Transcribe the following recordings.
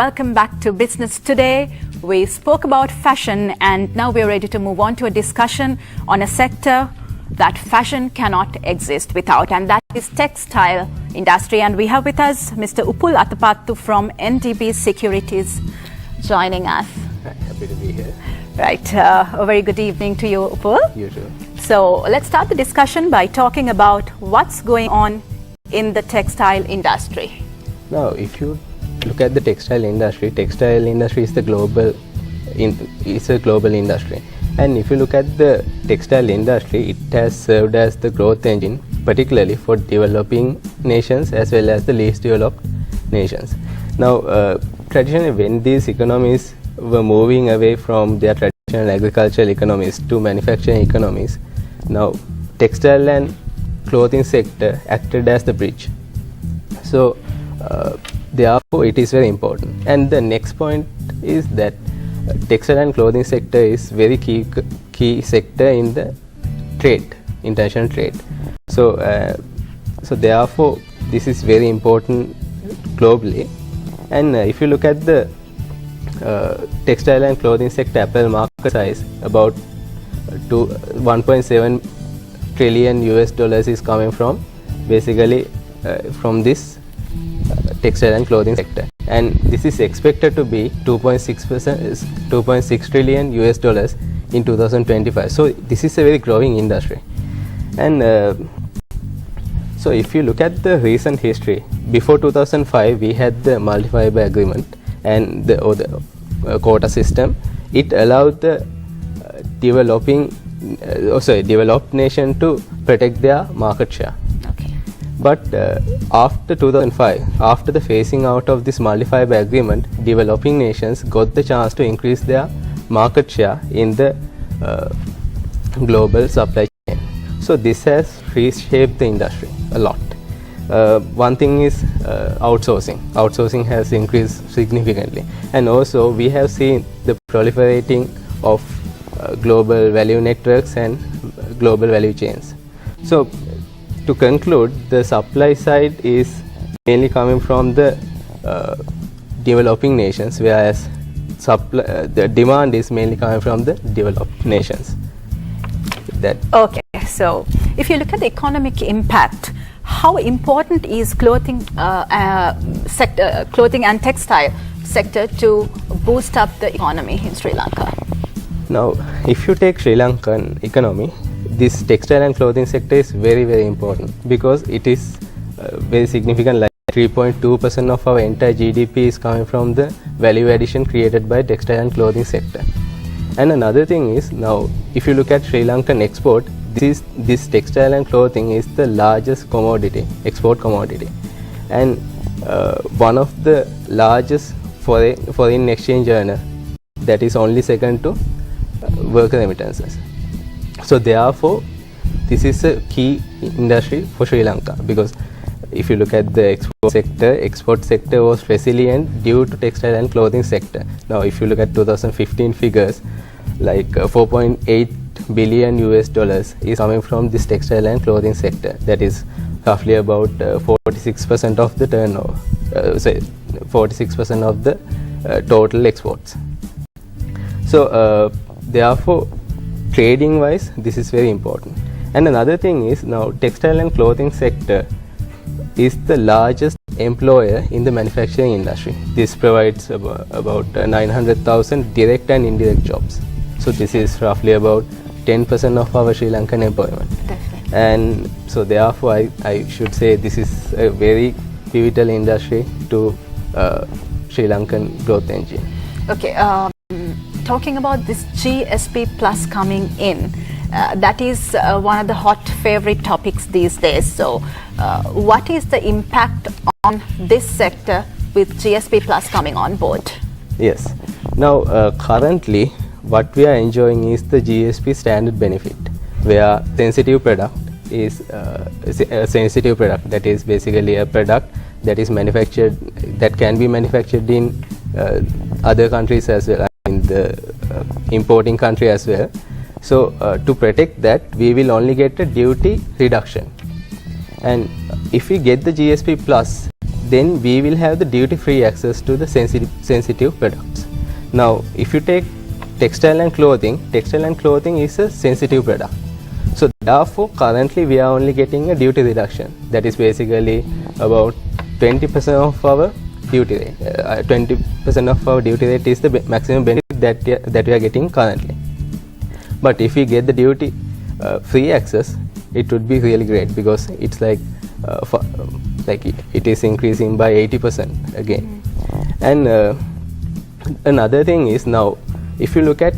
Welcome back to Business Today. We spoke about fashion and now we're ready to move on to a discussion on a sector that fashion cannot exist without, and that is textile industry. And we have with us Mr. Upul Athapattu from NDB Securities joining us. Happy to be here. Right. A very good evening to you, Upul. You too. So let's start the discussion by talking about what's going on in the textile industry. Now, if you look at the textile industry is the global, it's a global industry. And if you look at the textile industry, it has served as the growth engine, particularly for developing nations as well as the least developed nations. Now, traditionally, when these economies were moving away from their traditional agricultural economies to manufacturing economies, now textile and clothing sector acted as the bridge. So, therefore, it is very important. And the next point is that textile and clothing sector is very key sector in the trade, international trade. So, so therefore, this is very important globally. And if you look at the textile and clothing sector apparel market size, about 1.7 trillion US dollars is coming from basically from this textile and clothing sector, and this is expected to be 2.6 trillion US dollars in 2025. So this is a very growing industry. And so if you look at the recent history, before 2005 we had the multi-fiber agreement and the quota system. It allowed the developed nation to protect their market share. But after 2005, after the phasing out of this multi-fiber agreement, developing nations got the chance to increase their market share in the global supply chain. So this has reshaped the industry a lot. One thing is outsourcing. Outsourcing has increased significantly, and also we have seen the proliferating of global value networks and global value chains. So to conclude, the supply side is mainly coming from the developing nations, whereas the demand is mainly coming from the developed nations. Okay, so if you look at the economic impact, how important is clothing and textile sector to boost up the economy in Sri Lanka? Now, if you take Sri Lankan economy, this textile and clothing sector is very, very important because it is very significant. Like 3.2% of our entire GDP is coming from the value addition created by textile and clothing sector. And another thing is, now if you look at Sri Lankan export, this textile and clothing is the largest commodity, export commodity, and one of the largest foreign exchange earner, that is only second to worker remittances. So therefore, this is a key industry for Sri Lanka, because if you look at the export sector was resilient due to textile and clothing sector. Now if you look at 2015 figures, like 4.8 billion US dollars is coming from this textile and clothing sector. That is roughly about 46% of the turnover, 46% of the total exports. So therefore, trading wise, this is very important. And another thing is, now textile and clothing sector is the largest employer in the manufacturing industry. This provides about 900,000 direct and indirect jobs. So this is roughly about 10% of our Sri Lankan employment. Definitely. And so therefore I should say this is a very pivotal industry to Sri Lankan growth engine. Okay, talking about this GSP Plus coming in, that is one of the hot favorite topics these days. So what is the impact on this sector with GSP Plus coming on board? Yes. Now currently what we are enjoying is the GSP standard benefit, where sensitive product is a sensitive product, that is basically a product that is manufactured, that can be manufactured in other countries as well, in the importing country as well. So to protect that, we will only get a duty reduction, and if we get the GSP Plus, then we will have the duty-free access to the sensitive products. Now, if you take textile and clothing is a sensitive product. So therefore, currently we are only getting a duty reduction. That is basically about 20% of our duty rate. 20% of our duty rate is the maximum benefit that we are getting currently. But if we get the duty free access, it would be really great, because it's like it is increasing by 80% again. And another thing is, now if you look at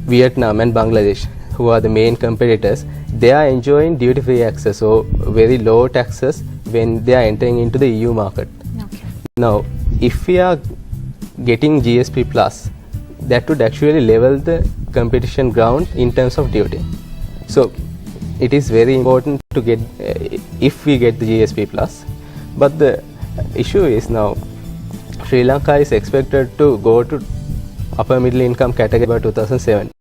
Vietnam and Bangladesh, who are the main competitors, they are enjoying duty free access or very low taxes when they are entering into the EU market. Okay. Now, if we are getting GSP Plus, that would actually level the competition ground in terms of duty. So it is very important to get, if we get the GSP Plus. But the issue is, now Sri Lanka is expected to go to upper middle income category by 2017.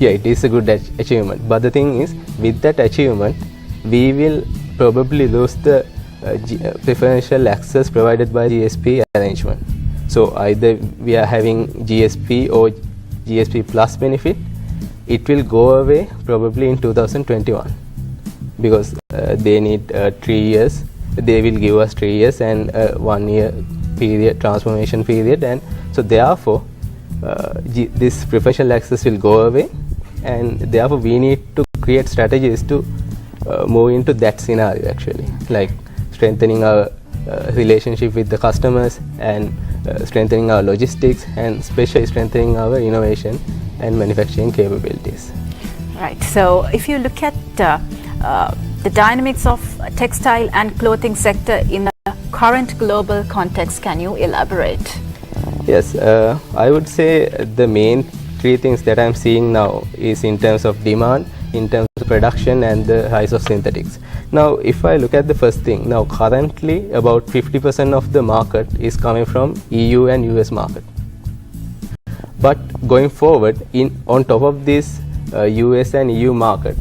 Yeah, it is a good achievement. But the thing is, with that achievement, we will probably lose the preferential access provided by GSP arrangement. So either we are having GSP or GSP Plus benefit, it will go away probably in 2021, because they need 3 years. They will give us 3 years and 1 year period, transformation period, and so therefore this preferential access will go away, and therefore we need to create strategies to move into that scenario, actually, like strengthening our relationship with the customers, and strengthening our logistics, and especially strengthening our innovation and manufacturing capabilities. Right. So if you look at the dynamics of textile and clothing sector in the current global context, can you elaborate? Yes, I would say the main 3 things that I'm seeing now is in terms of demand, in terms of production, and the rise of synthetics. Now, if I look at the first thing, now currently about 50% of the market is coming from EU and US market. But going forward, on top of this US and EU market,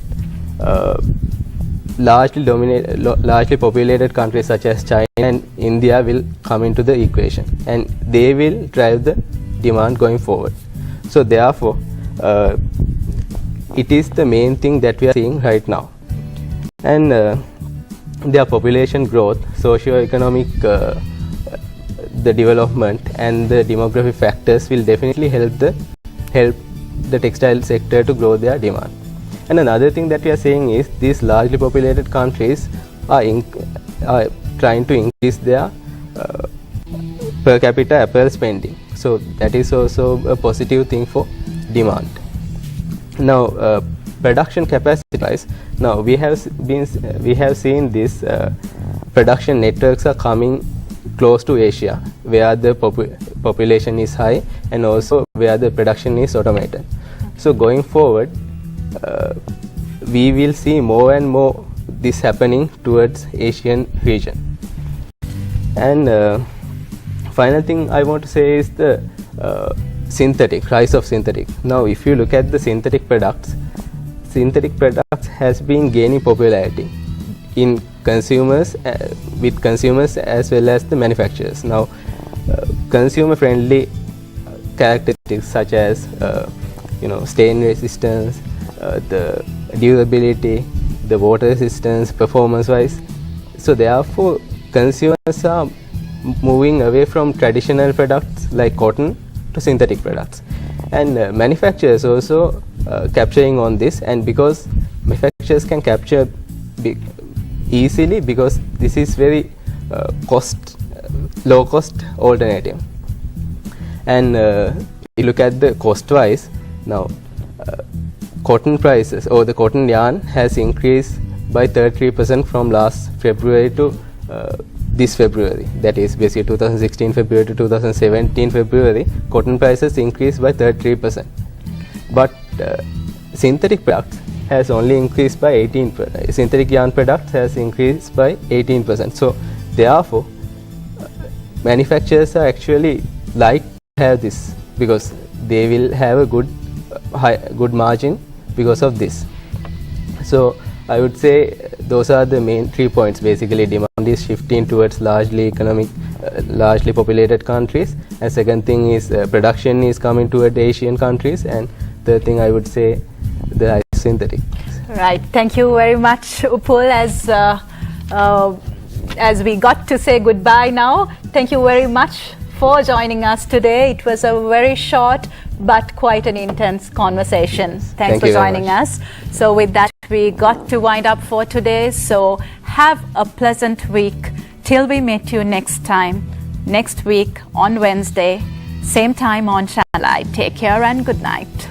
largely populated countries such as China and India will come into the equation, and they will drive the demand going forward. So therefore, it is the main thing that we are seeing right now. And their population growth, socio-economic the development, and the demographic factors will definitely help the textile sector to grow their demand. And another thing that we are saying is, these largely populated countries are trying to increase their per capita apparel spending. So that is also a positive thing for demand. Now, production capacity wise, now we have seen this production networks are coming close to Asia, where the population is high, and also where the production is automated. So going forward, we will see more and more this happening towards Asian region. And final thing I want to say is the rise of synthetic. Now, if you look at the synthetic products has been gaining popularity in consumers, with consumers as well as the manufacturers. Now, consumer friendly characteristics such as stain resistance, the durability, the water resistance, performance wise. So therefore, consumers are moving away from traditional products like cotton to synthetic products, and manufacturers also capturing on this. And because manufacturers can capture easily, because this is very low cost alternative. And you look at the cost wise, now cotton prices or the cotton yarn has increased by 33% from last February to this February. That is basically 2016 February to 2017 February, cotton prices increased by 33%. But synthetic products has only increased by 18%. Synthetic yarn products has increased by 18%. So therefore, manufacturers are actually like to have this, because they will have a good margin because of this. So I would say those are the main 3 points, basically demand, is shifting towards largely populated countries. And second thing is production is coming toward Asian countries. And third thing I would say the synthetic. Right. Thank you very much, Upul. As we got to say goodbye now, thank you very much for joining us today. It was a very short but quite an intense conversation. Thanks for joining us. So with that, we got to wind up for today. So have a pleasant week till we meet you next time, next week on Wednesday, same time on Channel I. Take care and good night.